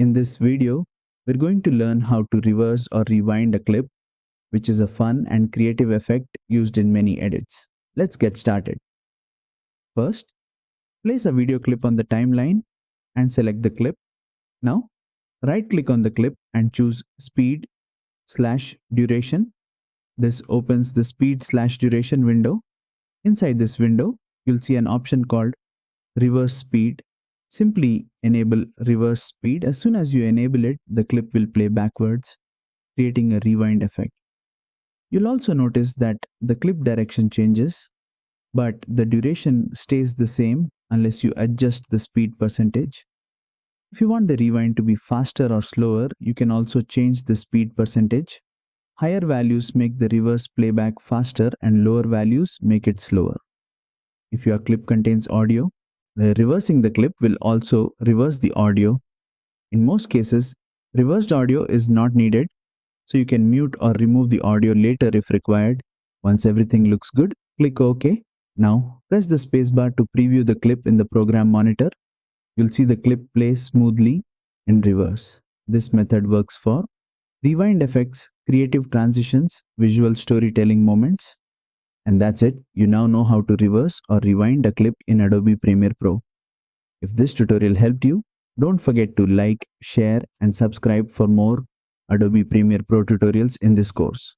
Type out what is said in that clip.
In this video, we're going to learn how to reverse or rewind a clip, which is a fun and creative effect used in many edits. Let's get started. First, place a video clip on the timeline and select the clip. Now, right-click on the clip and choose Speed/Duration. This opens the Speed/Duration window. Inside this window, you'll see an option called Reverse Speed. Simply enable reverse speed. As soon as you enable it, the clip will play backwards, creating a rewind effect. You'll also notice that the clip direction changes, but the duration stays the same unless you adjust the speed percentage. If you want the rewind to be faster or slower, you can also change the speed percentage. Higher values make the reverse playback faster and lower values make it slower. If your clip contains audio, reversing the clip will also reverse the audio. In most cases, reversed audio is not needed, so you can mute or remove the audio later if required. Once everything looks good, click OK. Now, press the spacebar to preview the clip in the program monitor. You'll see the clip play smoothly in reverse. This method works for rewind effects, creative transitions, visual storytelling moments. And that's it. You now know how to reverse or rewind a clip in Adobe Premiere Pro. If this tutorial helped you, don't forget to like, share, and subscribe for more Adobe Premiere Pro tutorials in this course.